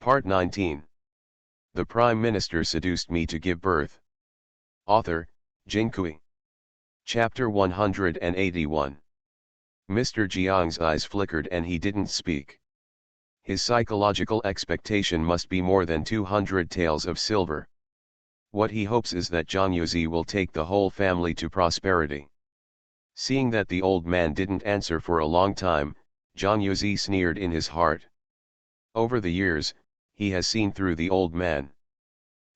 Part 19. The Prime Minister seduced me to give birth. Author, Jinkui. Chapter 181. Mr. Jiang's eyes flickered and he didn't speak. His psychological expectation must be more than 200 taels of silver. What he hopes is that Zhang Yuzi will take the whole family to prosperity. Seeing that the old man didn't answer for a long time, Zhang Yuzi sneered in his heart. Over the years, he has seen through the old man.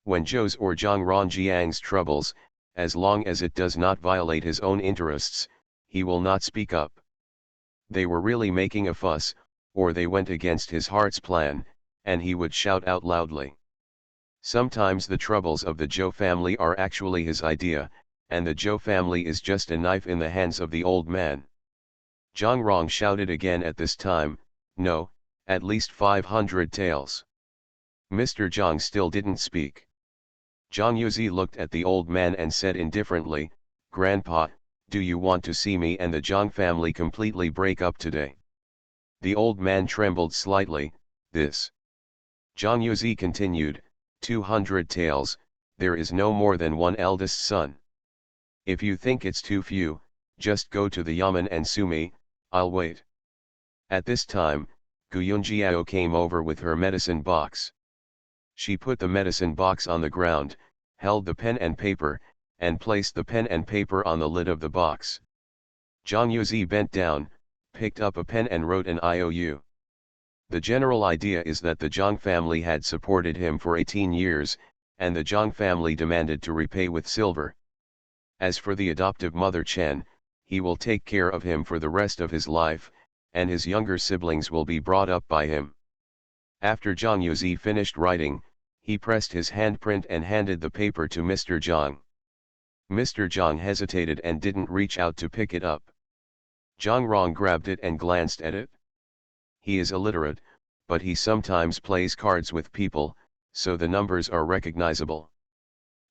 When Zhou's or Zhang Ronjiang's troubles, as long as it does not violate his own interests, he will not speak up. They were really making a fuss, or they went against his heart's plan, and he would shout out loudly. Sometimes the troubles of the Zhou family are actually his idea, and the Zhou family is just a knife in the hands of the old man. Zhang Rong shouted again at this time, "No, at least 500 taels." Mr. Zhang still didn't speak. Zhang Yuzi looked at the old man and said indifferently, "Grandpa, do you want to see me and the Zhang family completely break up today?" The old man trembled slightly. "This." Zhang Yuzi continued, 200 taels, there is no more than one eldest son. If you think it's too few, just go to the yamen and sue me, I'll wait. At this time, Guyunjiao came over with her medicine box. She put the medicine box on the ground, held the pen and paper, and placed the pen and paper on the lid of the box. Zhang Yuzi bent down, picked up a pen and wrote an IOU. The general idea is that the Zhang family had supported him for 18 years, and the Zhang family demanded to repay with silver. As for the adoptive mother Chen, he will take care of him for the rest of his life, and his younger siblings will be brought up by him. After Zhang Yuzi finished writing, he pressed his handprint and handed the paper to Mr. Zhang. Mr. Zhang hesitated and didn't reach out to pick it up. Zhang Rong grabbed it and glanced at it. He is illiterate, but he sometimes plays cards with people, so the numbers are recognizable.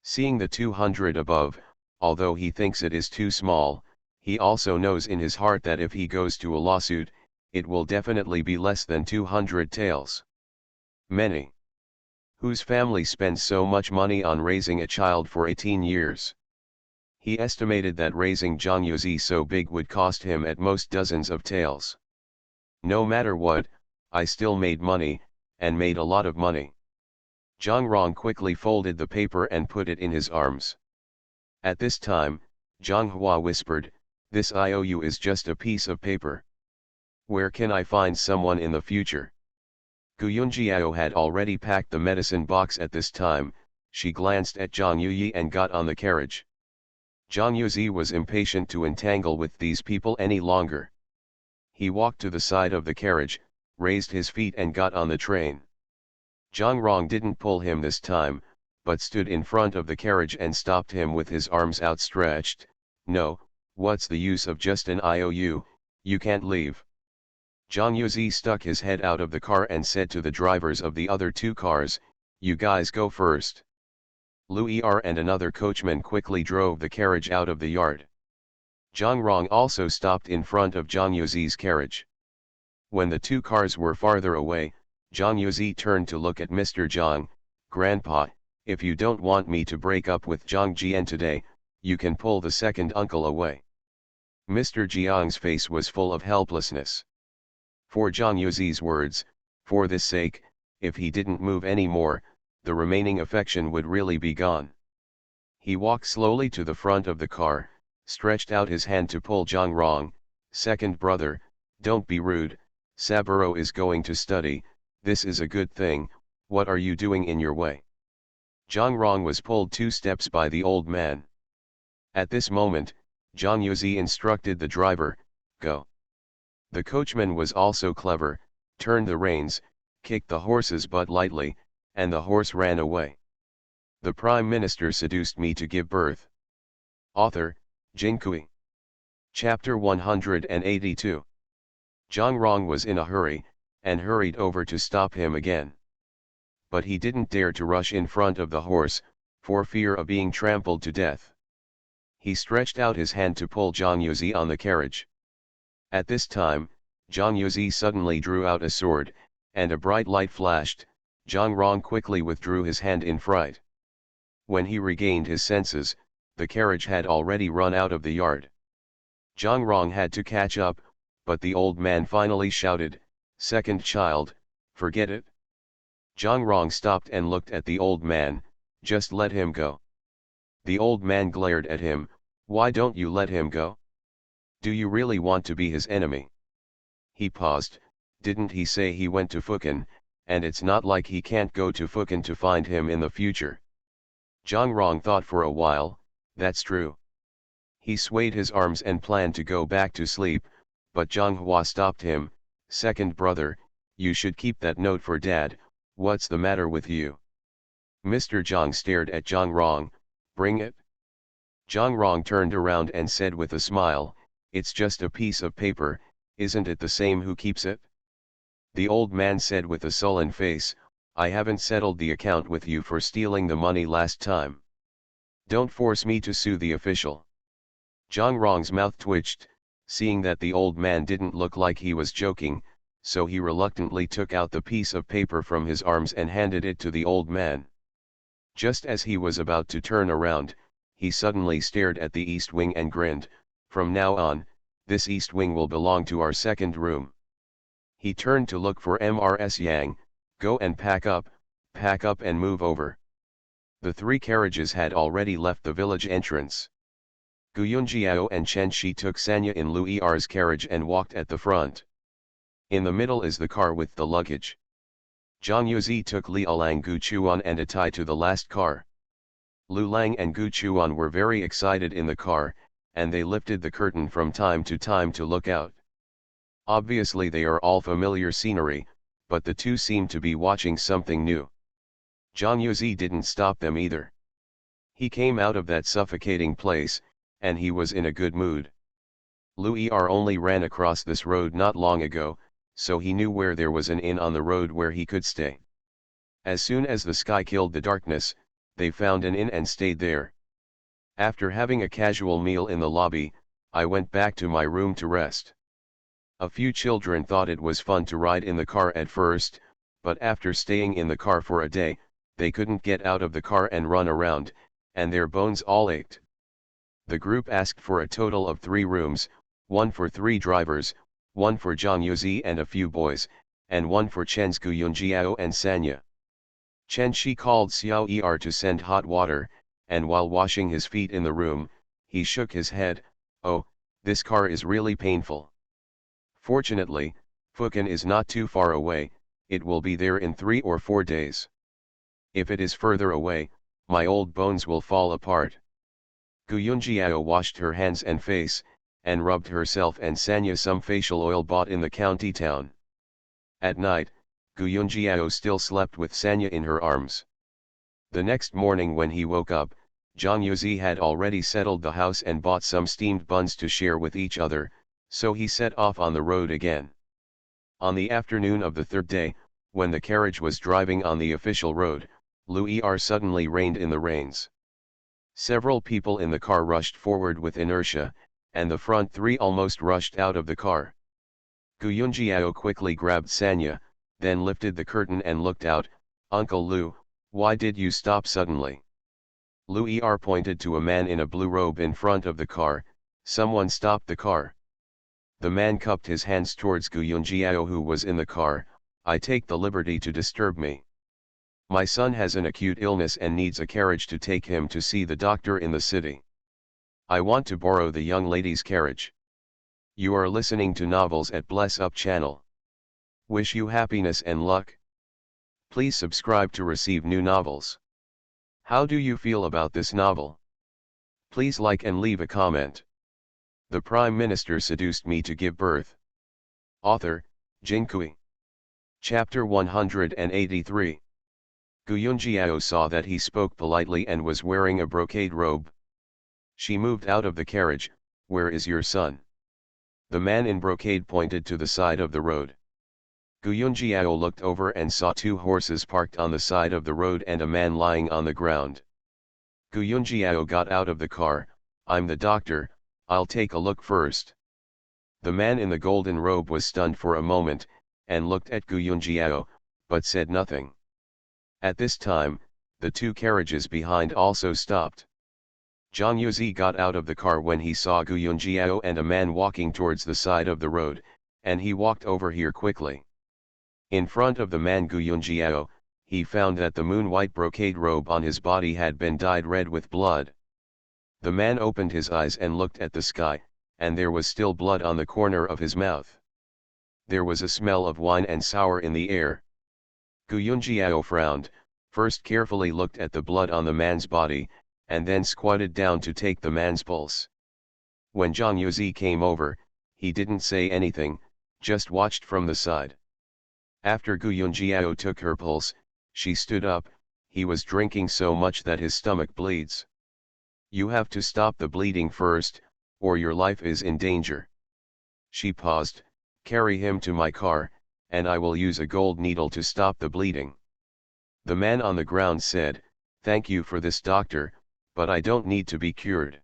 Seeing the 200 above, although he thinks it is too small, he also knows in his heart that if he goes to a lawsuit, it will definitely be less than 200 taels. Many. Whose family spends so much money on raising a child for 18 years? He estimated that raising Zhang Yuzi so big would cost him at most dozens of taels. No matter what, I still made money, and made a lot of money. Zhang Rong quickly folded the paper and put it in his arms. At this time, Zhang Hua whispered, "This IOU is just a piece of paper. Where can I find someone in the future?" Guyunjiao had already packed the medicine box at this time. She glanced at Zhang Yuyi and got on the carriage. Zhang Yuzi was impatient to entangle with these people any longer. He walked to the side of the carriage, raised his feet and got on the train. Zhang Rong didn't pull him this time, but stood in front of the carriage and stopped him with his arms outstretched. "No, what's the use of just an IOU, you can't leave." Zhang Yuzi stuck his head out of the car and said to the drivers of the other two cars, "You guys go first." Lu Er and another coachman quickly drove the carriage out of the yard. Zhang Rong also stopped in front of Zhang Yuzi's carriage. When the two cars were farther away, Zhang Yuzi turned to look at Mr. Zhang. "Grandpa, if you don't want me to break up with Zhang Jian today, you can pull the second uncle away." Mr. Jiang's face was full of helplessness. For Zhang Yuzi's words, for this sake, if he didn't move any more, the remaining affection would really be gone. He walked slowly to the front of the car, stretched out his hand to pull Zhang Rong. "Second brother, don't be rude, Saburo is going to study, this is a good thing, what are you doing in your way?" Zhang Rong was pulled 2 steps by the old man. At this moment, Zhang Yuzi instructed the driver, "Go." The coachman was also clever, turned the reins, kicked the horse's butt lightly, and the horse ran away. The Prime Minister seduced me to give birth. Author, Jinkui. Chapter 182. Zhang Rong was in a hurry, and hurried over to stop him again. But he didn't dare to rush in front of the horse, for fear of being trampled to death. He stretched out his hand to pull Zhang Yuzi on the carriage. At this time, Zhang Yuzi suddenly drew out a sword, and a bright light flashed. Zhang Rong quickly withdrew his hand in fright. When he regained his senses, the carriage had already run out of the yard. Zhang Rong had to catch up, but the old man finally shouted, "Second child, forget it." Zhang Rong stopped and looked at the old man, "Just let him go." The old man glared at him, "Why don't you let him go? Do you really want to be his enemy?" He paused, "Didn't he say he went to Fukan, and it's not like he can't go to Fukan to find him in the future." Zhang Rong thought for a while, "That's true." He swayed his arms and planned to go back to sleep, but Zhang Hua stopped him, "Second brother, you should keep that note for Dad, what's the matter with you?" Mr. Zhang stared at Zhang Rong, "Bring it." Zhang Rong turned around and said with a smile, "It's just a piece of paper, isn't it the same who keeps it?" The old man said with a sullen face, "I haven't settled the account with you for stealing the money last time. Don't force me to sue the official." Zhang Rong's mouth twitched, seeing that the old man didn't look like he was joking, so he reluctantly took out the piece of paper from his arms and handed it to the old man. Just as he was about to turn around, he suddenly stared at the east wing and grinned, "From now on, this east wing will belong to our second room." He turned to look for Mrs. Yang, "Go and pack up and move over." The three carriages had already left the village entrance. Gu Yunjiao and Chen Shi took Sanya in Lu Er's carriage and walked at the front. In the middle is the car with the luggage. Zhang Yuzi took Liaolang Gu Chuan and Atai to the last car. Lu Lang and Gu Chuan were very excited in the car, and they lifted the curtain from time to time to look out. Obviously they are all familiar scenery, but the two seemed to be watching something new. Zhang Yuzi didn't stop them either. He came out of that suffocating place, and he was in a good mood. Lu Er only ran across this road not long ago, so he knew where there was an inn on the road where he could stay. As soon as the sky killed the darkness, they found an inn and stayed there. After having a casual meal in the lobby, I went back to my room to rest. A few children thought it was fun to ride in the car at first, but after staying in the car for a day, they couldn't get out of the car and run around, and their bones all ached. The group asked for a total of 3 rooms, one for 3 drivers, one for Zhang Yuzi and a few boys, and one for Chen's Gu Yunjiao and Sanya. Chen Shi called Xiao Er to send hot water, and while washing his feet in the room, he shook his head, "Oh, this car is really painful. Fortunately, Fukan is not too far away, it will be there in 3 or 4 days. If it is further away, my old bones will fall apart." Gu Yunjiao washed her hands and face, and rubbed herself and Sanya some facial oil bought in the county town. At night, Gu Yunjiao still slept with Sanya in her arms. The next morning when he woke up, Zhang Yuzi had already settled the house and bought some steamed buns to share with each other, so he set off on the road again. On the afternoon of the 3rd day, when the carriage was driving on the official road, Lu Er suddenly reined in the reins. Several people in the car rushed forward with inertia, and the front 3 almost rushed out of the car. Gu Yunjiao quickly grabbed Sanya, then lifted the curtain and looked out, "Uncle Lu, why did you stop suddenly?" Lu Er pointed to a man in a blue robe in front of the car, "Someone stopped the car." The man cupped his hands towards Gu Yunjiao who was in the car, "I take the liberty to disturb me. My son has an acute illness and needs a carriage to take him to see the doctor in the city. I want to borrow the young lady's carriage. You are listening to Novels at Bless Up channel. Wish you happiness and luck. Please subscribe to receive new novels. How do you feel about this novel? Please like and leave a comment. The Prime Minister seduced me to give birth. Author, Jin Kui. Chapter 183. Gu Yunjiao saw that he spoke politely and was wearing a brocade robe. She moved out of the carriage. "Where is your son?" The man in brocade pointed to the side of the road. Gu Yunjiao looked over and saw 2 horses parked on the side of the road and a man lying on the ground. Gu Yunjiao got out of the car. "I'm the doctor, I'll take a look first." The man in the golden robe was stunned for a moment, and looked at Gu Yunjiao, but said nothing. At this time, the two carriages behind also stopped. Zhang Yuzi got out of the car when he saw Gu Yunjiao and a man walking towards the side of the road, and he walked over here quickly. In front of the man Gu Yunjiao, he found that the moon-white brocade robe on his body had been dyed red with blood. The man opened his eyes and looked at the sky, and there was still blood on the corner of his mouth. There was a smell of wine and sour in the air. Gu Yunjiao frowned, first carefully looked at the blood on the man's body, and then squatted down to take the man's pulse. When Zhang Yuzi came over, he didn't say anything, just watched from the side. After Gu Yunjiao took her pulse, she stood up. He was drinking so much that his stomach bleeds. You have to stop the bleeding first, or your life is in danger. She paused. Carry him to my car, and I will use a gold needle to stop the bleeding. The man on the ground said, thank you for this, doctor, but I don't need to be cured.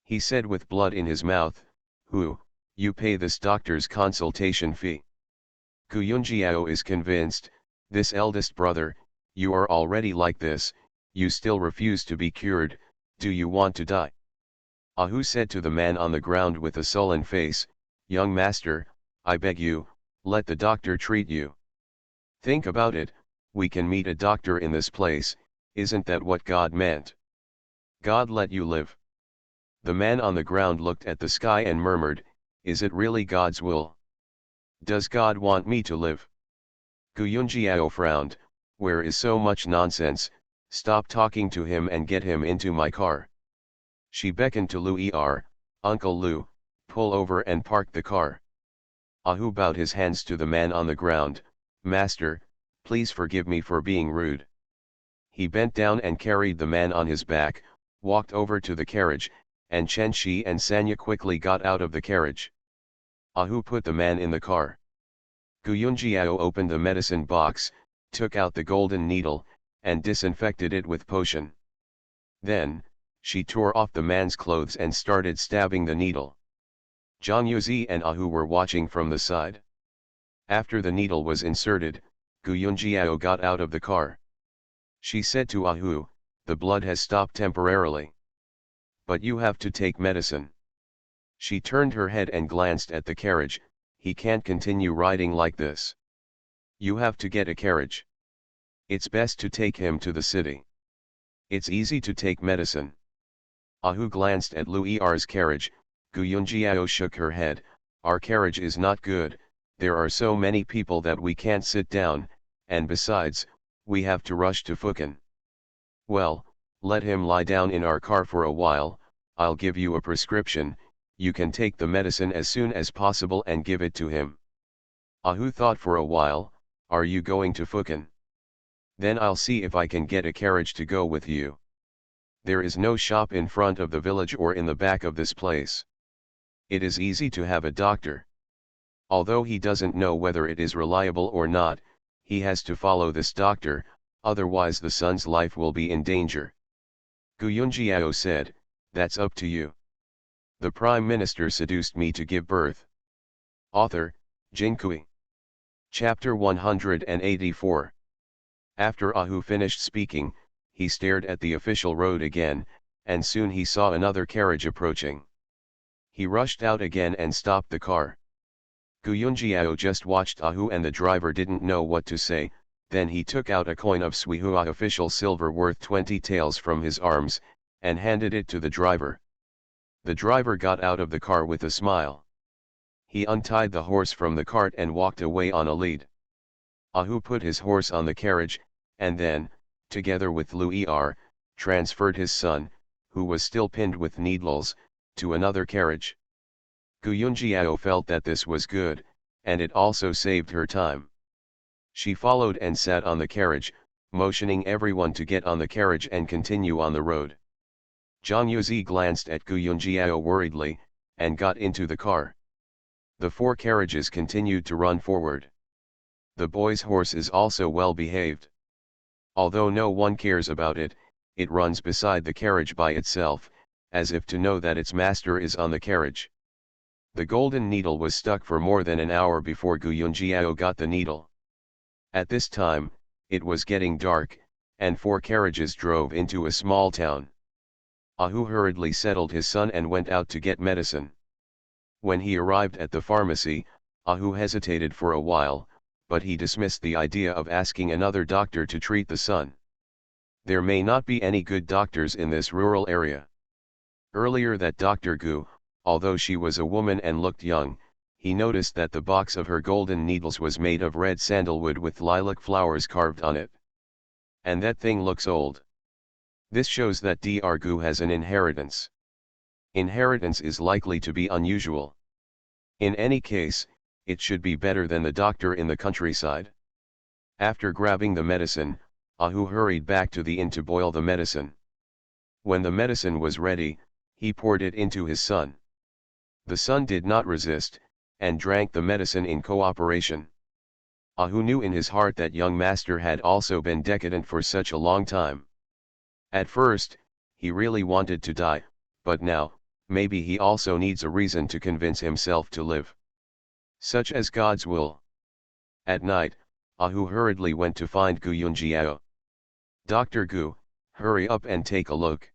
He said with blood in his mouth, you pay this doctor's consultation fee. Gu Yunjiao is convinced, this eldest brother, you are already like this, you still refuse to be cured, do you want to die? Ahu said to the man on the ground with a sullen face, young master, I beg you, let the doctor treat you. Think about it, we can meet a doctor in this place, isn't that what God meant? God let you live. The man on the ground looked at the sky and murmured, is it really God's will? Does God want me to live? Gu Yunjiao frowned, where is so much nonsense, stop talking to him and get him into my car. She beckoned to Lu Er, Uncle Lu, pull over and park the car. Ahu bowed his hands to the man on the ground, master, please forgive me for being rude. He bent down and carried the man on his back, walked over to the carriage, and Chen Shi and Sanya quickly got out of the carriage. Ahu put the man in the car. Gu Yunjiao opened the medicine box, took out the golden needle, and disinfected it with potion. Then, she tore off the man's clothes and started stabbing the needle. Zhang Yuzi and Ahu were watching from the side. After the needle was inserted, Gu Yunjiao got out of the car. She said to Ahu, the blood has stopped temporarily. But you have to take medicine. She turned her head and glanced at the carriage, he can't continue riding like this. You have to get a carriage. It's best to take him to the city. It's easy to take medicine. Ahu glanced at Lu Er's carriage, Gu Yunjiao shook her head, our carriage is not good, there are so many people that we can't sit down, and besides, we have to rush to Fukan. Well, let him lie down in our car for a while, I'll give you a prescription, you can take the medicine as soon as possible and give it to him. Ahu thought for a while, are you going to Fukan? Then I'll see if I can get a carriage to go with you. There is no shop in front of the village or in the back of this place. It is easy to have a doctor. Although he doesn't know whether it is reliable or not, he has to follow this doctor, otherwise the son's life will be in danger. Gu Yunjiao said, that's up to you. The Prime Minister seduced me to give birth. Author, Jinkui. Chapter 184. After Ahu finished speaking, he stared at the official road again, and soon he saw another carriage approaching. He rushed out again and stopped the car. Gu Yunjiao just watched Ahu and the driver didn't know what to say, then he took out a coin of Suihua official silver worth 20 taels from his arms, and handed it to the driver. The driver got out of the car with a smile. He untied the horse from the cart and walked away on a lead. Ahu put his horse on the carriage, and then, together with Lu Er, transferred his son, who was still pinned with needles, to another carriage. Gu Yunjiao felt that this was good, and it also saved her time. She followed and sat on the carriage, motioning everyone to get on the carriage and continue on the road. Zhang Yuzi glanced at Gu Yunjiao worriedly, and got into the car. The four carriages continued to run forward. The boy's horse is also well behaved. Although no one cares about it, it runs beside the carriage by itself, as if to know that its master is on the carriage. The golden needle was stuck for more than an hour before Gu Yunjiao got the needle. At this time, It was getting dark, and 4 carriages drove into a small town. Ahu hurriedly settled his son and went out to get medicine. When he arrived at the pharmacy, Ahu hesitated for a while, but he dismissed the idea of asking another doctor to treat the son. There may not be any good doctors in this rural area. Earlier that Dr. Gu, although she was a woman and looked young, he noticed that the box of her golden needles was made of red sandalwood with lilac flowers carved on it. And that thing looks old. This shows that Dr. Gu has an inheritance. Inheritance is likely to be unusual. In any case, it should be better than the doctor in the countryside. After grabbing the medicine, Ahu hurried back to the inn to boil the medicine. When the medicine was ready, he poured it into his son. The son did not resist, and drank the medicine in cooperation. Ahu knew in his heart that young master had also been decadent for such a long time. At first, he really wanted to die, but now, maybe he also needs a reason to convince himself to live. Such as God's will. At night, Ahu hurriedly went to find Gu Yunjiao. Dr. Gu, hurry up and take a look.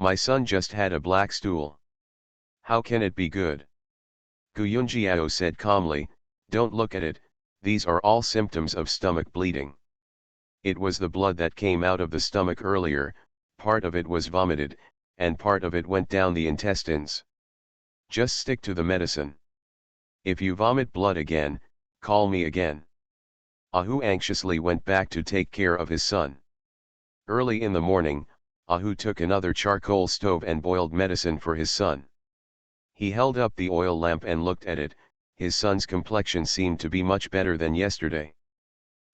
My son just had a black stool. How can it be good? Gu Yunjiao said calmly, don't look at it, these are all symptoms of stomach bleeding. It was the blood that came out of the stomach earlier, part of it was vomited, and part of it went down the intestines. Just stick to the medicine. If you vomit blood again, call me again. Ahu anxiously went back to take care of his son. Early in the morning, Ahu took another charcoal stove and boiled medicine for his son. He held up the oil lamp and looked at it. His son's complexion seemed to be much better than yesterday.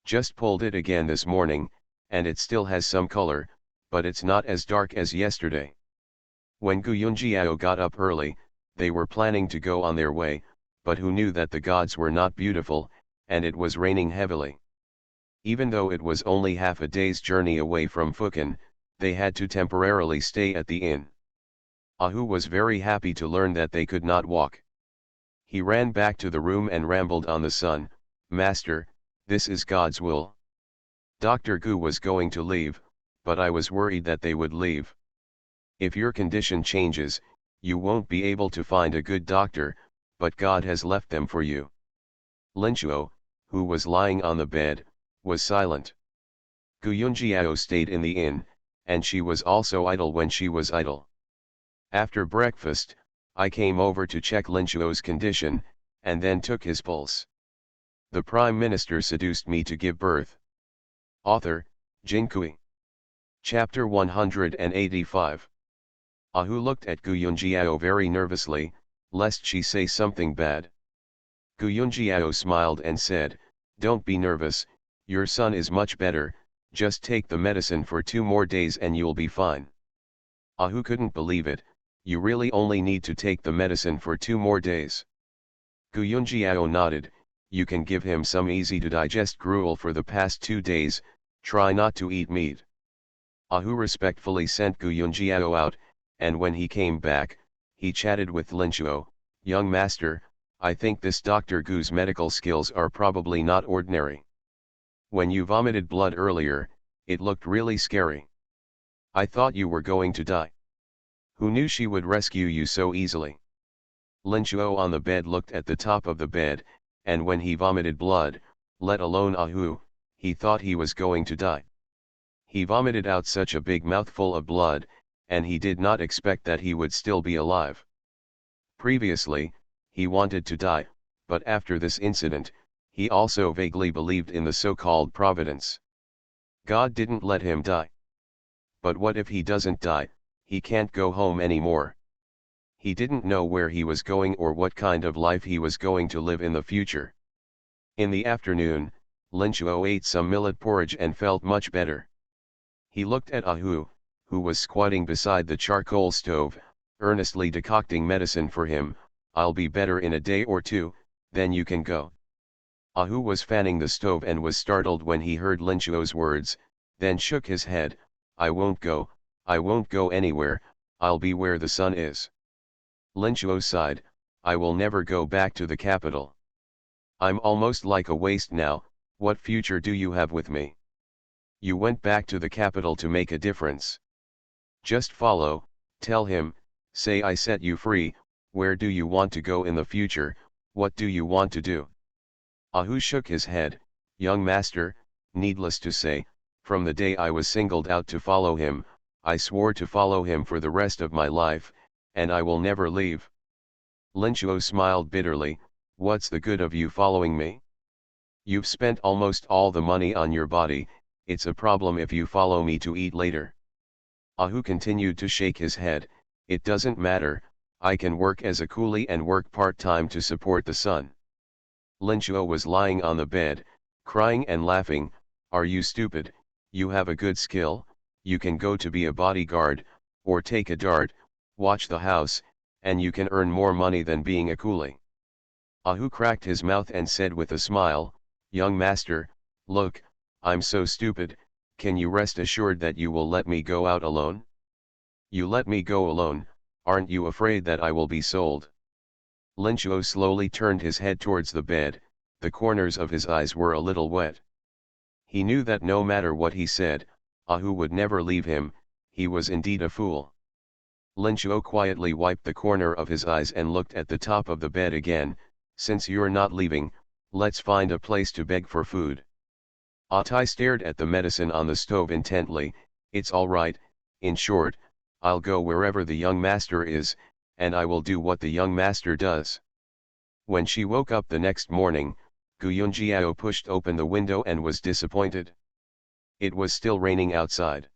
Just pulled it again this morning, and it still has some color, but it's not as dark as yesterday. When Gu Yunjiao got up early, they were planning to go on their way, but who knew that the gods were not beautiful, and it was raining heavily. Even though it was only half a day's journey away from Fukin, they had to temporarily stay at the inn. Ahu was very happy to learn that they could not walk. He ran back to the room and rambled on the son, Master, this is God's will. Dr. Gu was going to leave, but I was worried that they would leave. If your condition changes, you won't be able to find a good doctor, but God has left them for you. Linchuo, who was lying on the bed, was silent. Gu Yunjiao stayed in the inn, and she was also idle when she was idle. After breakfast, I came over to check Linchuo's condition, and then took his pulse. The Prime Minister seduced me to give birth. Author, Jinkui. Chapter 185. Ahu looked at Gu Yunjiao very nervously, lest she say something bad. Gu Yunjiao smiled and said, don't be nervous, your son is much better, just take the medicine for 2 more days and you'll be fine. Ahu couldn't believe it, you really only need to take the medicine for 2 more days. Gu Yunjiao nodded, you can give him some easy to digest gruel for the past 2 days, try not to eat meat. Ahu respectfully sent Gu Yunjiao out, and when he came back, he chatted with Linchuo, young master, I think this Dr. Gu's medical skills are probably not ordinary. When you vomited blood earlier, it looked really scary. I thought you were going to die. Who knew she would rescue you so easily? Linchuo on the bed looked at the top of the bed, and when he vomited blood, let alone Ahu, he thought he was going to die. He vomited out such a big mouthful of blood, and he did not expect that he would still be alive. Previously, he wanted to die, but after this incident, he also vaguely believed in the so-called providence. God didn't let him die. But what if he doesn't die? He can't go home anymore. He didn't know where he was going or what kind of life he was going to live in the future. In the afternoon, Linchuo ate some millet porridge and felt much better. He looked at Ahu, who was squatting beside the charcoal stove, earnestly decocting medicine for him. I'll be better in a day or 2, then you can go. Ahu was fanning the stove and was startled when he heard Linchuo's words, then shook his head, I won't go anywhere, I'll be where the sun is. Linchuo sighed, I will never go back to the capital. I'm almost like a waste now, what future do you have with me? You went back to the capital to make a difference. Just follow, tell him, say I set you free. Where do you want to go in the future, what do you want to do? Ahu shook his head. Young master, needless to say, from the day I was singled out to follow him, I swore to follow him for the rest of my life, and I will never leave. Linchuo smiled bitterly. What's the good of you following me? You've spent almost all the money on your body, it's a problem if you follow me to eat later. Ahu continued to shake his head. It doesn't matter, I can work as a coolie and work part-time to support the son. Linchuo was lying on the bed, crying and laughing. Are you stupid? You have a good skill, you can go to be a bodyguard, or take a dart, watch the house, and you can earn more money than being a coolie. Ahu cracked his mouth and said with a smile, Young master, look, I'm so stupid, can you rest assured that you will let me go out alone? You let me go alone, aren't you afraid that I will be sold? Linchuo slowly turned his head towards the bed, the corners of his eyes were a little wet. He knew that no matter what he said, Ahu would never leave him, he was indeed a fool. Linchuo quietly wiped the corner of his eyes and looked at the top of the bed again. Since you're not leaving, let's find a place to beg for food. Atai stared at the medicine on the stove intently. It's all right, in short, I'll go wherever the young master is, and I will do what the young master does. When she woke up the next morning, Gu Yunjiao pushed open the window and was disappointed. It was still raining outside.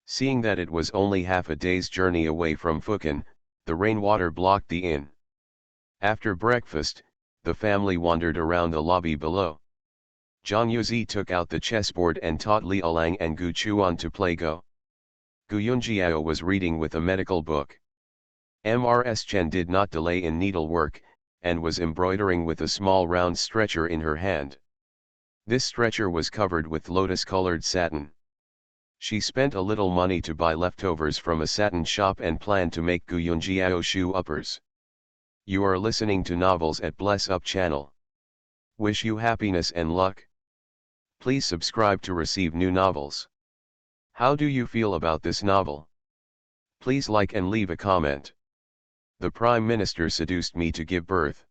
Seeing that it was only half a day's journey away from Fukan, the rainwater blocked the inn. After breakfast, the family wandered around the lobby below. Zhang Yuzi took out the chessboard and taught Li Alang and Gu Chuan to play Go. Gu Yunjiao was reading with a medical book. Mrs. Chen did not delay in needlework, and was embroidering with a small round stretcher in her hand. This stretcher was covered with lotus-colored satin. She spent a little money to buy leftovers from a satin shop and planned to make Gu Yunjiao shoe uppers. You are listening to Novels at Bless Up channel. Wish you happiness and luck. Please subscribe to receive new novels. How do you feel about this novel? Please like and leave a comment. The Prime Minister seduced me to give birth.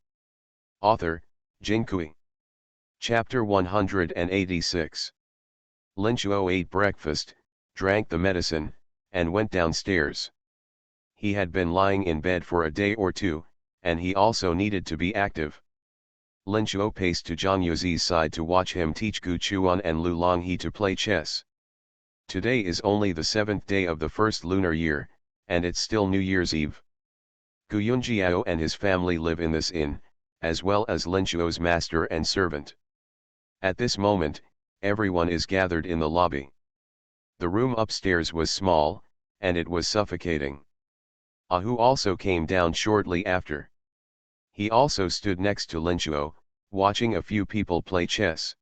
Author, Jin Kui. Chapter 186. Linchuo ate breakfast, drank the medicine, and went downstairs. He had been lying in bed for a day or two, and he also needed to be active. Linchuo paced to Zhang Yuzi's side to watch him teach Gu Chuan and Lu Longhe to play chess. Today is only the 7th day of the first lunar year, and it's still New Year's Eve. Gu Yunjiao and his family live in this inn, as well as Linchuo's master and servant. At this moment, everyone is gathered in the lobby. The room upstairs was small, and it was suffocating. Ahu also came down shortly after. He also stood next to Linchuo, watching a few people play chess.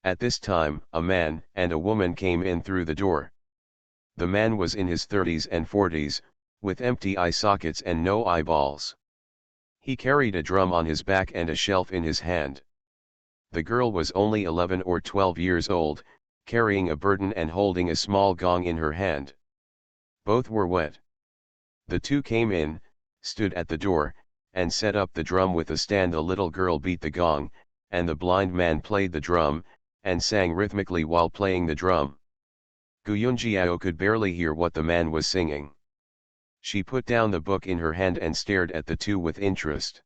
At this time, a man and a woman came in through the door. The man was in his 30s and 40s, with empty eye sockets and no eyeballs. He carried a drum on his back and a shelf in his hand. The girl was only 11 or 12 years old, carrying a burden and holding a small gong in her hand. Both were wet. The two came in, stood at the door, and set up the drum with a stand. The little girl beat the gong, and the blind man played the drum, and sang rhythmically while playing the drum. Gu Yunjiao could barely hear what the man was singing. She put down the book in her hand and stared at the two with interest.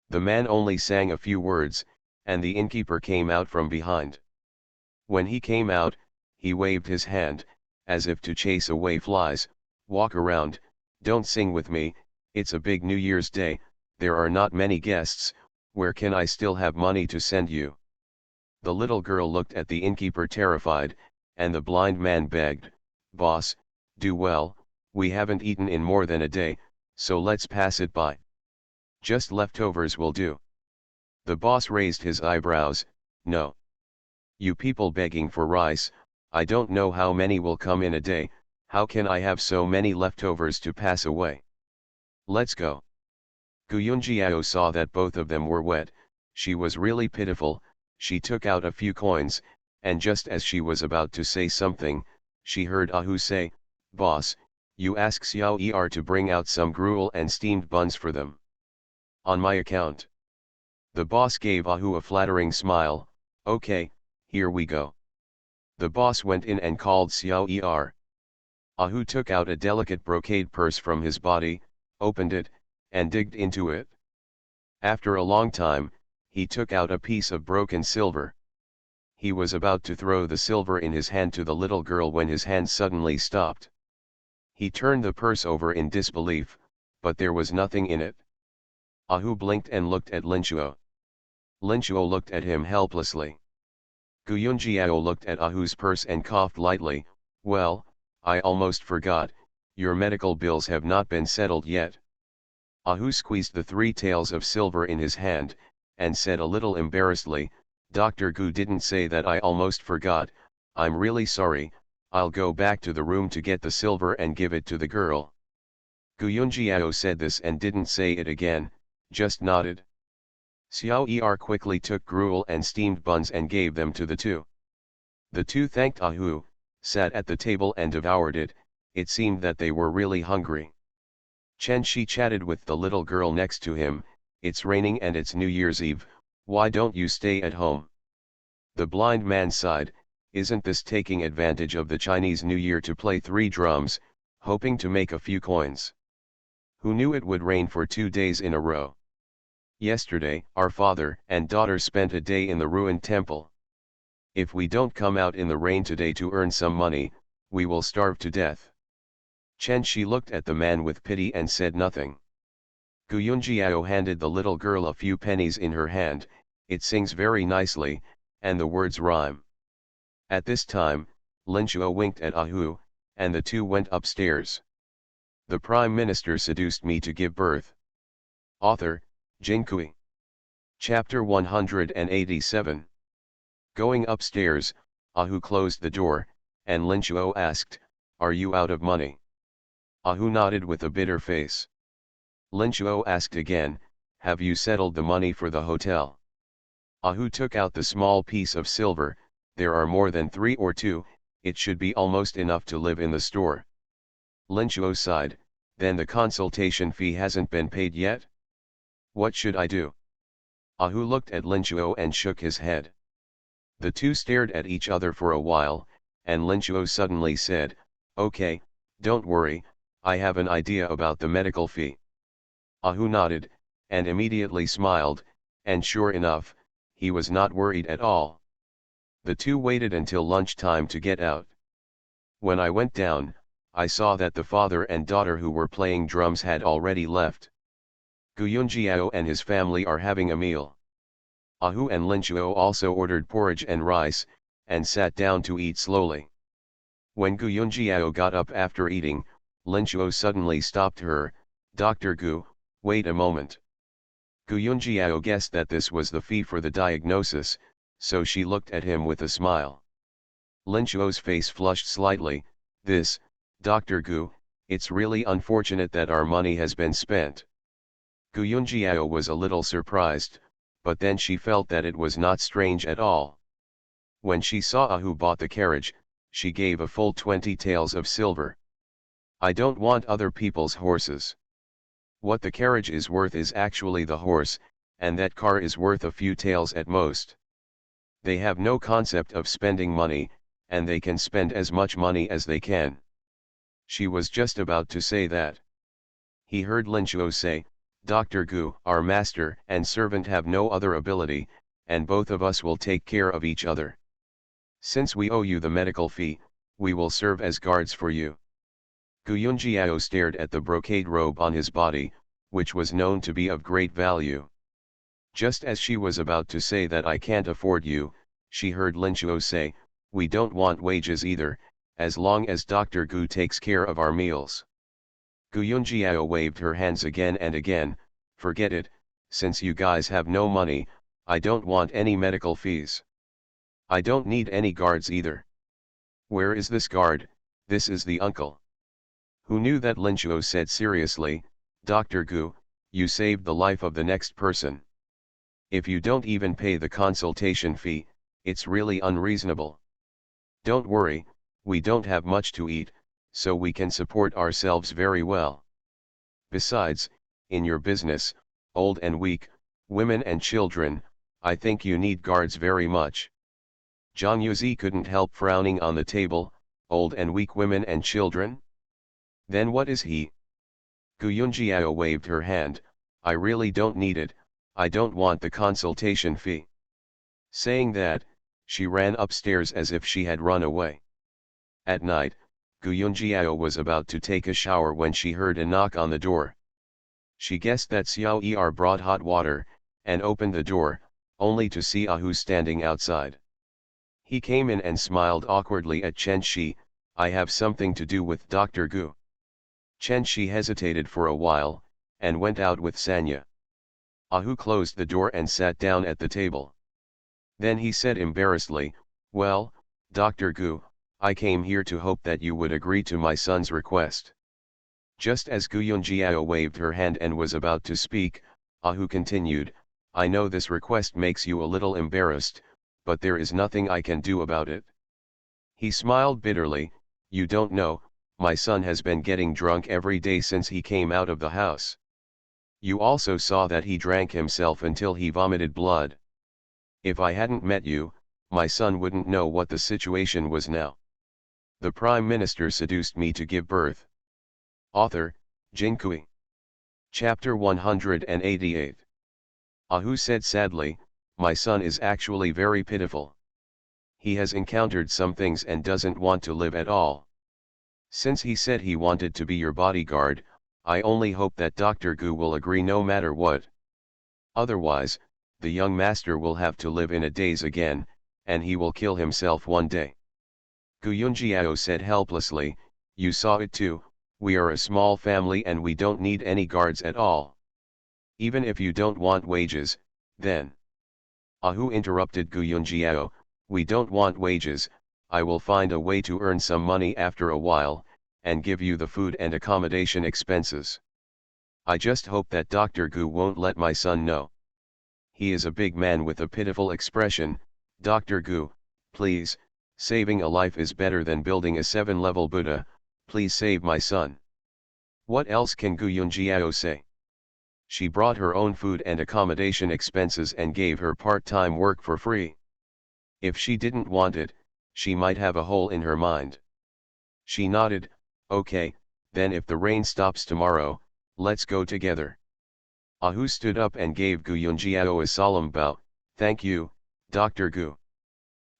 The man only sang a few words, and the innkeeper came out from behind. When he came out, he waved his hand, as if to chase away flies. Walk around, don't sing with me, it's a big New Year's Day, there are not many guests, where can I still have money to send you? The little girl looked at the innkeeper terrified, and the blind man begged, Boss, do well, we haven't eaten in more than a day, so let's pass it by. Just leftovers will do. The boss raised his eyebrows. No. You people begging for rice, I don't know how many will come in a day, how can I have so many leftovers to pass away? Let's go. Gu Yunjiao saw that both of them were wet, she was really pitiful, she took out a few coins, and just as she was about to say something, she heard Ahu say, "Boss, you ask Xiao Er to bring out some gruel and steamed buns for them. On my account." The boss gave Ahu a flattering smile. "Okay, here we go." The boss went in and called Xiao Er. Ahu took out a delicate brocade purse from his body, opened it, and digged into it. After a long time, he took out a piece of broken silver. He was about to throw the silver in his hand to the little girl when his hand suddenly stopped. He turned the purse over in disbelief, but there was nothing in it. Ahu blinked and looked at Linchuo. Linchuo looked at him helplessly. Guyunjiao looked at Ahu's purse and coughed lightly. "Well, I almost forgot, your medical bills have not been settled yet." Ahu squeezed the 3 taels of silver in his hand, and said a little embarrassedly, "Dr. Gu didn't say that, I almost forgot, I'm really sorry, I'll go back to the room to get the silver and give it to the girl." Guyunjiao said this and didn't say it again, just nodded. Xiao Er quickly took gruel and steamed buns and gave them to the two. The two thanked Ahu, sat at the table and devoured it. It seemed that they were really hungry. Chen Shi chatted with the little girl next to him. "It's raining and it's New Year's Eve, why don't you stay at home?" The blind man sighed. "Isn't this taking advantage of the Chinese New Year to play 3 drums, hoping to make a few coins? Who knew it would rain for 2 days in a row? Yesterday, our father and daughter spent a day in the ruined temple. If we don't come out in the rain today to earn some money, we will starve to death." Chen Shi looked at the man with pity and said nothing. Guyunjiao handed the little girl a few pennies in her hand. "It sings very nicely, and the words rhyme." At this time, Linchuo winked at Ahu, and the two went upstairs. The Prime Minister seduced me to give birth. Author, Jinkui. Chapter 187. Going upstairs, Ahu closed the door, and Linchuo asked, "Are you out of money?" Ahu nodded with a bitter face. Linchuo asked again, "Have you settled the money for the hotel?" Ahu took out the small piece of silver. "There are more than 3 or 2, it should be almost enough to live in the store." Linchuo sighed. "Then the consultation fee hasn't been paid yet? What should I do?" Ahu looked at Linchuo and shook his head. The two stared at each other for a while, and Linchuo suddenly said, "Okay, don't worry, I have an idea about the medical fee." Ahu nodded, and immediately smiled, and sure enough, he was not worried at all. The two waited until lunchtime to get out. When I went down, I saw that the father and daughter who were playing drums had already left. Guyunjiao and his family are having a meal. Ahu and Linchuo also ordered porridge and rice, and sat down to eat slowly. When Guyunjiao got up after eating, Linchuo suddenly stopped her. "Dr. Gu, wait a moment." Guyunjiao guessed that this was the fee for the diagnosis, so she looked at him with a smile. Linchuo's face flushed slightly. "This, Dr. Gu, it's really unfortunate that our money has been spent." Guyunjiao was a little surprised, but then she felt that it was not strange at all. When she saw Ahu bought the carriage, she gave a full 20 taels of silver. "I don't want other people's horses. What the carriage is worth is actually the horse, and that car is worth a few taels at most. They have no concept of spending money, and they can spend as much money as they can." She was just about to say that. He heard Linchuo say, "Dr. Gu, our master and servant have no other ability, and both of us will take care of each other. Since we owe you the medical fee, we will serve as guards for you." Guyunjiao stared at the brocade robe on his body, which was known to be of great value. Just as she was about to say that "I can't afford you," she heard Linchuo say, "We don't want wages either, as long as Dr. Gu takes care of our meals." Guyunjiao waved her hands again and again. "Forget it, since you guys have no money, I don't want any medical fees. I don't need any guards either. Where is this guard? This is the uncle." Who knew that Linchuo said seriously, "Dr. Gu, you saved the life of the next person. If you don't even pay the consultation fee, It's really unreasonable. Don't worry, we don't have much to eat, so we can support ourselves very well. Besides, in your business, old and weak, women and children, I think you need guards very much. Zhang Yuzi couldn't help frowning on the table. Old and weak women and children? Then what is he? Gu Yunjiao waved her hand. I really don't need it, I don't want the consultation fee. Saying that, she ran upstairs as if she had run away. At night, Gu Yunjiao was about to take a shower when she heard a knock on the door. She guessed that Xiao Er brought hot water, and opened the door, only to see Ahu standing outside. He came in and smiled awkwardly at Chen Shi. I have something to do with Dr. Gu. Chen Shi hesitated for a while, and went out with Sanya. Ahu closed the door and sat down at the table. Then he said embarrassedly, well, Dr. Gu, I came here to hope that you would agree to my son's request. Just as Gu Yunjiao waved her hand and was about to speak, Ahu continued, I know this request makes you a little embarrassed, but there is nothing I can do about it. He smiled bitterly, you don't know, my son has been getting drunk every day since he came out of the house. You also saw that he drank himself until he vomited blood. If I hadn't met you, my son wouldn't know what the situation was now. The Prime Minister seduced me to give birth. Author, Jinkui. Chapter 188. Ahu said sadly, my son is actually very pitiful. He has encountered some things and doesn't want to live at all. Since he said he wanted to be your bodyguard, I only hope that Dr. Gu will agree no matter what. Otherwise, the young master will have to live in a daze again, and he will kill himself one day. Gu Yunjiao said helplessly, you saw it too, we are a small family and we don't need any guards at all. Even if you don't want wages, then. Ahu interrupted Gu Yunjiao, we don't want wages, I will find a way to earn some money after a while, and give you the food and accommodation expenses. I just hope that Dr. Gu won't let my son know. He is a big man with a pitiful expression. Dr. Gu, please, saving a life is better than building a 7-level Buddha, please save my son. What else can Gu Yunjiao say? She brought her own food and accommodation expenses and gave her part-time work for free. If she didn't want it, she might have a hole in her mind. She nodded, okay, then if the rain stops tomorrow, let's go together. Ahu stood up and gave Gu Yunjiao a solemn bow, thank you, Dr. Gu.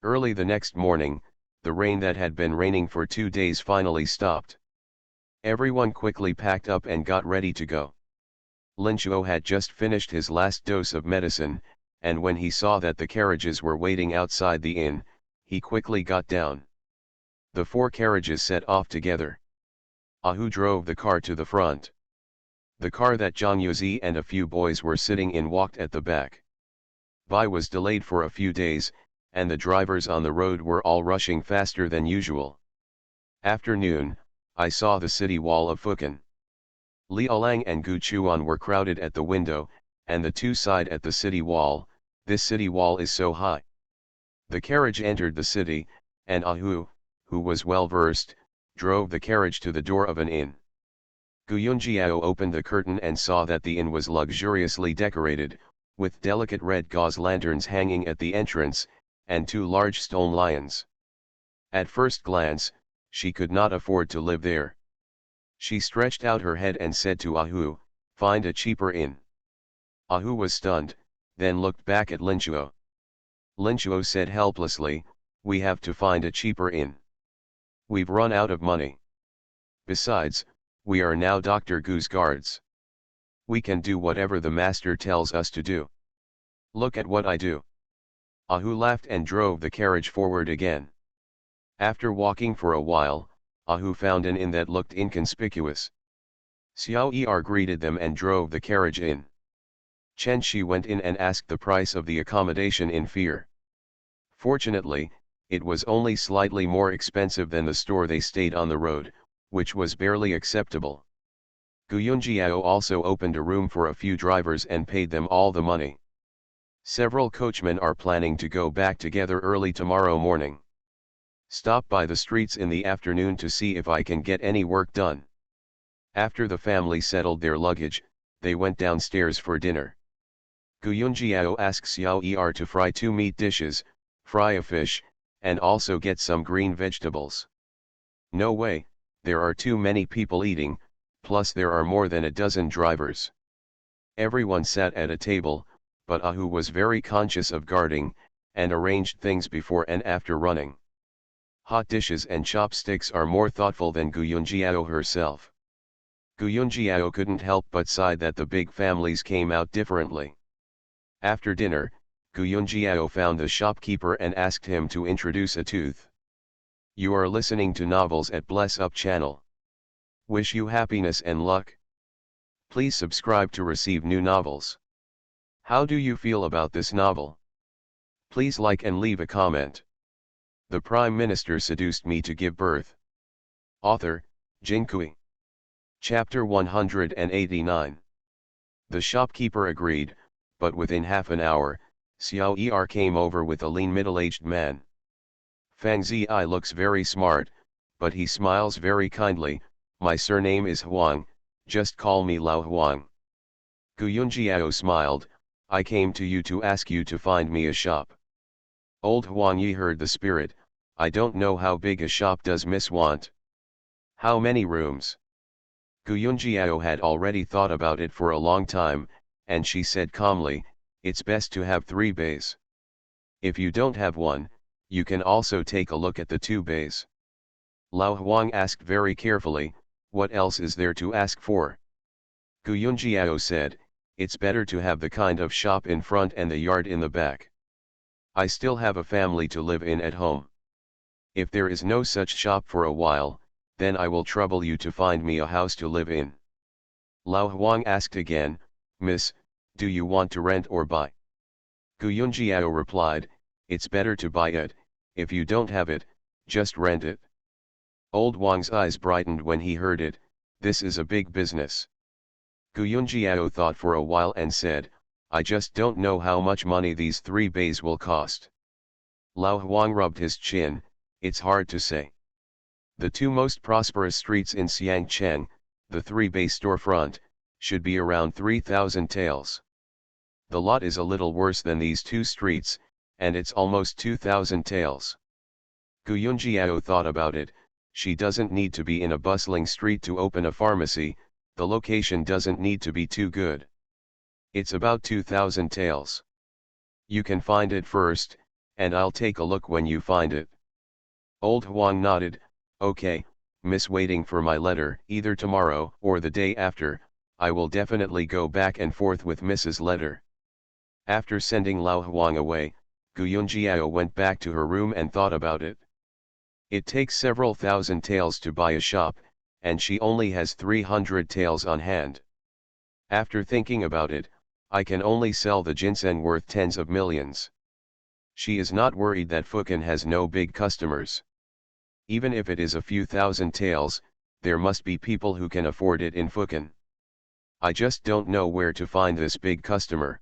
Early the next morning, the rain that had been raining for 2 days finally stopped. Everyone quickly packed up and got ready to go. Lin Chuo had just finished his last dose of medicine, and when he saw that the carriages were waiting outside the inn, he quickly got down. The 4 carriages set off together. Ahu drove the car to the front. The car that Zhang Yuzi and a few boys were sitting in walked at the back. Bai was delayed for a few days, and the drivers on the road were all rushing faster than usual. After noon, I saw the city wall of Fukan. Liaolang and Gu Chuan were crowded at the window, and the two sighed at the city wall, this city wall is so high. The carriage entered the city, and Ahu, who was well versed, drove the carriage to the door of an inn. Gu Yunjiao opened the curtain and saw that the inn was luxuriously decorated, with delicate red gauze lanterns hanging at the entrance, and 2 large stone lions. At first glance, she could not afford to live there. She stretched out her head and said to Ahu, find a cheaper inn. Ahu was stunned, then looked back at Lin Chuo. Lin Chuo said helplessly, we have to find a cheaper inn. We've run out of money. Besides, we are now Dr. Gu's guards. We can do whatever the master tells us to do. Look at what I do. Ahu laughed and drove the carriage forward again. After walking for a while, Ahu found an inn that looked inconspicuous. Xiao Er greeted them and drove the carriage in. Chen Shi went in and asked the price of the accommodation in fear. Fortunately, it was only slightly more expensive than the store they stayed on the road, which was barely acceptable. Gu Yunjiao also opened a room for a few drivers and paid them all the money. Several coachmen are planning to go back together early tomorrow morning. Stop by the streets in the afternoon to see if I can get any work done. After the family settled their luggage, they went downstairs for dinner. Guyunjiao asks Yao Er to fry 2 meat dishes, fry a fish, and also get some green vegetables. No way, there are too many people eating, plus there are more than a dozen drivers. Everyone sat at a table, but Ahu was very conscious of guarding, and arranged things before and after running. Hot dishes and chopsticks are more thoughtful than Guyunjiao herself. Guyunjiao couldn't help but sigh that the big families came out differently. After dinner, Guyunjiao found the shopkeeper and asked him to introduce a tooth. You are listening to Novels at Bless Up channel. Wish you happiness and luck. Please subscribe to receive new novels. How do you feel about this novel? Please like and leave a comment. The Prime Minister seduced me to give birth. Author, Jinkui. Chapter 189. The shopkeeper agreed, but within half an hour, Xiao Er came over with a lean middle-aged man. Fang Zi looks very smart, but he smiles very kindly. My surname is Huang, just call me Lao Huang. Guyunjiao smiled, I came to you to ask you to find me a shop. Old Huang Yi heard the spirit, I don't know how big a shop does Miss want. How many rooms? Guyunjiao had already thought about it for a long time, and she said calmly, it's best to have 3 bays. If you don't have one, you can also take a look at the 2 bays. Lao Huang asked very carefully, what else is there to ask for? Guyunjiao said, it's better to have the kind of shop in front and the yard in the back. I still have a family to live in at home. If there is no such shop for a while, then I will trouble you to find me a house to live in. Lao Huang asked again, Miss, do you want to rent or buy? Guyunjiao replied, it's better to buy it, if you don't have it, just rent it. Old Wang's eyes brightened when he heard it, this is a big business. Guyunjiao thought for a while and said, I just don't know how much money these 3 bays will cost. Lao Huang rubbed his chin, it's hard to say. The 2 most prosperous streets in Xiangcheng, the 3-bay storefront, should be around 3,000 taels. The lot is a little worse than these 2 streets, and it's almost 2,000 taels. Guyunjiao thought about it, she doesn't need to be in a bustling street to open a pharmacy, the location doesn't need to be too good. It's about 2,000 taels. You can find it first, and I'll take a look when you find it. Old Huang nodded, okay, miss, waiting for my letter, either tomorrow or the day after, I will definitely go back and forth with Mrs. Letter. After sending Lao Huang away, Guyunjiao went back to her room and thought about it. It takes several thousand taels to buy a shop, and she only has 300 taels on hand. After thinking about it, I can only sell the ginseng worth tens of millions. She is not worried that Fukin has no big customers. Even if it is a few thousand taels, there must be people who can afford it in Fukin. I just don't know where to find this big customer.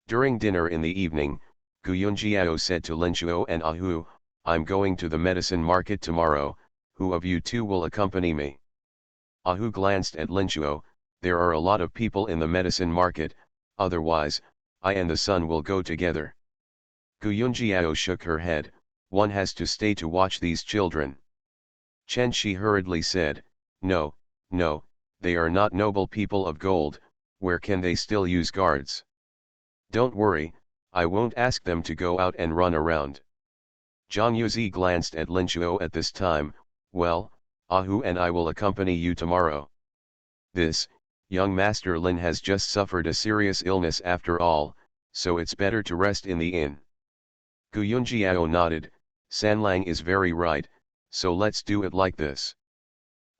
During dinner in the evening, Guyunjiao said to Linchuo and Ahu, I'm going to the medicine market tomorrow, who of you 2 will accompany me? Ahu glanced at Linchuo, there are a lot of people in the medicine market, otherwise, I and the son will go together. Guyunjiao shook her head, one has to stay to watch these children. Chen Shi hurriedly said, no, no, they are not noble people of gold, where can they still use guards? Don't worry, I won't ask them to go out and run around. Zhang Yuzi glanced at Linchuo at this time, well, Ahu and I will accompany you tomorrow. This, young Master Lin has just suffered a serious illness after all, so it's better to rest in the inn. Guyunjiao nodded, Sanlang is very right, so let's do it like this.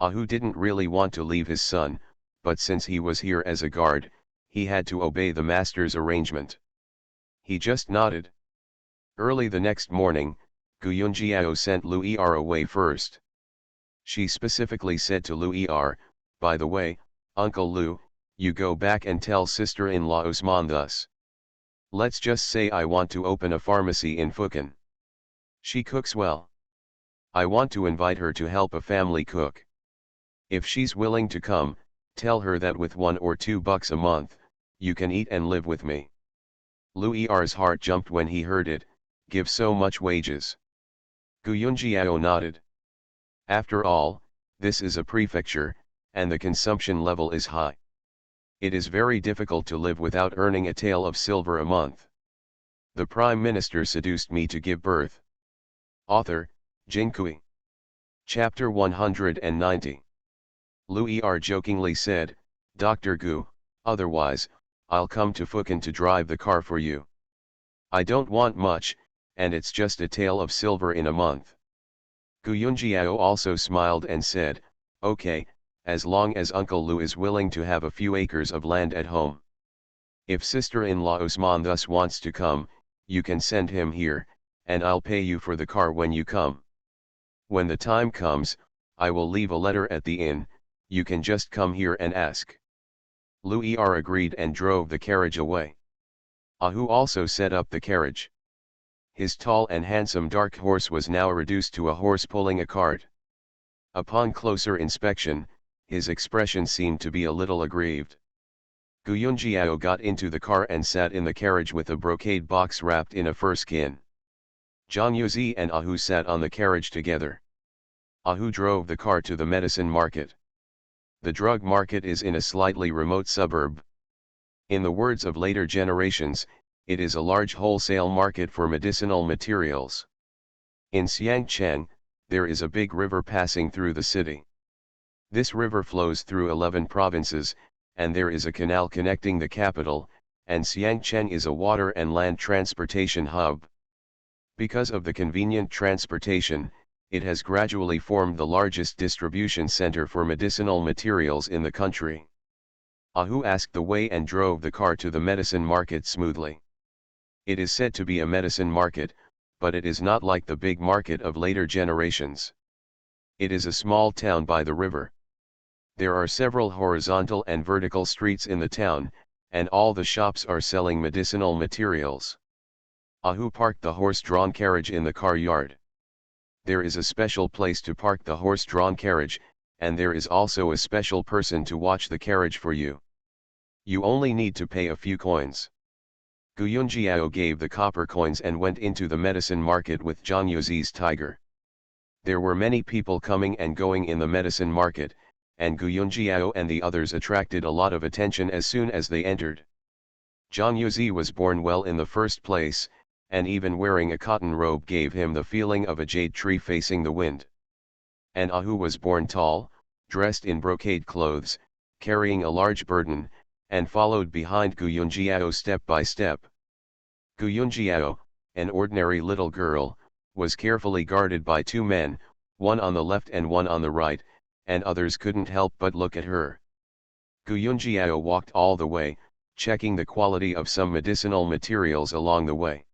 Ahu didn't really want to leave his son, but since he was here as a guard, he had to obey the master's arrangement. He just nodded. Early the next morning, Guyunjiao sent Lu Er away first. She specifically said to Lu Er, by the way, Uncle Lu, you go back and tell sister-in-law Osman thus. Let's just say I want to open a pharmacy in Fukin. She cooks well. I want to invite her to help a family cook. If she's willing to come, tell her that with $1 or $2 a month, you can eat and live with me. Lui's heart jumped when he heard it. Give so much wages. Gu Yunjiao nodded. After all, this is a prefecture, and the consumption level is high. It is very difficult to live without earning a tael of silver a month. The Prime Minister seduced me to give birth. Author, Jin Kui. Chapter 190. Luir jokingly said, Dr. Gu, otherwise, I'll come to Fukin to drive the car for you. I don't want much, and it's just a tael of silver in a month. Gu Yunjiao also smiled and said, okay, as long as Uncle Lu is willing to have a few acres of land at home. If sister-in-law Usman thus wants to come, you can send him here, and I'll pay you for the car when you come. When the time comes, I will leave a letter at the inn, you can just come here and ask. Luir agreed and drove the carriage away. Ahu also set up the carriage. His tall and handsome dark horse was now reduced to a horse pulling a cart. Upon closer inspection, his expression seemed to be a little aggrieved. Gu Yunjiao got into the car and sat in the carriage with a brocade box wrapped in a fur skin. Zhang Yuzi and Ahu sat on the carriage together. Ahu drove the car to the medicine market. The drug market is in a slightly remote suburb. In the words of later generations, it is a large wholesale market for medicinal materials. In Xiangcheng, there is a big river passing through the city. This river flows through 11 provinces, and there is a canal connecting the capital, and Xiangcheng is a water and land transportation hub. Because of the convenient transportation, it has gradually formed the largest distribution center for medicinal materials in the country. Ahu asked the way and drove the car to the medicine market smoothly. It is said to be a medicine market, but it is not like the big market of later generations. It is a small town by the river. There are several horizontal and vertical streets in the town, and all the shops are selling medicinal materials. Ahu parked the horse-drawn carriage in the car yard. There is a special place to park the horse-drawn carriage, and there is also a special person to watch the carriage for you. You only need to pay a few coins. Gu Yunjiao gave the copper coins and went into the medicine market with Zhang Yuzi's tiger. There were many people coming and going in the medicine market, and Gu Yunjiao and the others attracted a lot of attention as soon as they entered. Zhang Yuzi was born well in the first place, and even wearing a cotton robe gave him the feeling of a jade tree facing the wind. And Ahu was born tall, dressed in brocade clothes, carrying a large burden, and followed behind Gu Yunjiao step by step. Gu Yunjiao, an ordinary little girl, was carefully guarded by 2 men, one on the left and one on the right, and others couldn't help but look at her. Gu Yunjiao walked all the way, checking the quality of some medicinal materials along the way.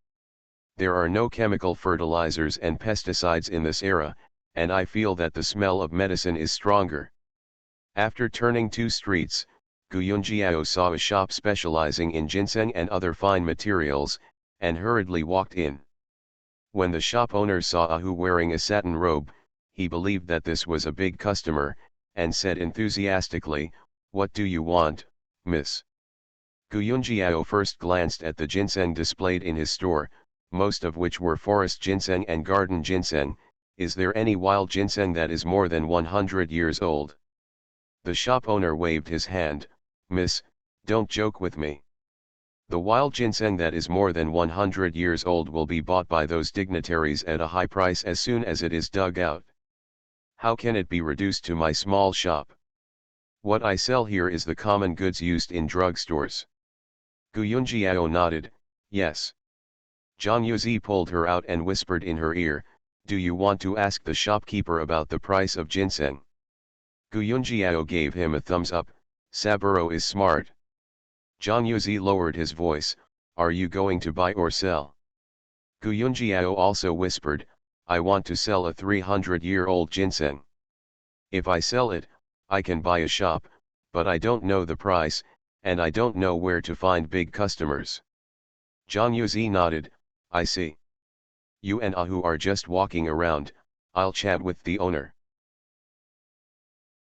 There are no chemical fertilizers and pesticides in this era, and I feel that the smell of medicine is stronger. After turning 2 streets, Gu Yunjiao saw a shop specializing in ginseng and other fine materials, and hurriedly walked in. When the shop owner saw Ahu wearing a satin robe, he believed that this was a big customer, and said enthusiastically, "What do you want, miss?" Gu Yunjiao first glanced at the ginseng displayed in his store, most of which were forest ginseng and garden ginseng. Is there any wild ginseng that is more than 100 years old? The shop owner waved his hand. "Miss, don't joke with me. The wild ginseng that is more than 100 years old will be bought by those dignitaries at a high price as soon as it is dug out. How can it be reduced to my small shop? What I sell here is the common goods used in drugstores." Gu Yunjiao nodded, "Yes." Zhang Yuzi pulled her out and whispered in her ear, "Do you want to ask the shopkeeper about the price of ginseng?" Gu Yunjiao gave him a thumbs up. "Saburo is smart." Zhang Yuzi lowered his voice, "Are you going to buy or sell?" Gu Yunjiao also whispered, "I want to sell a 300-year-old ginseng. If I sell it, I can buy a shop, but I don't know the price, and I don't know where to find big customers." Zhang Yuzi nodded, I see. You and Ahu are just walking around, I'll chat with the owner.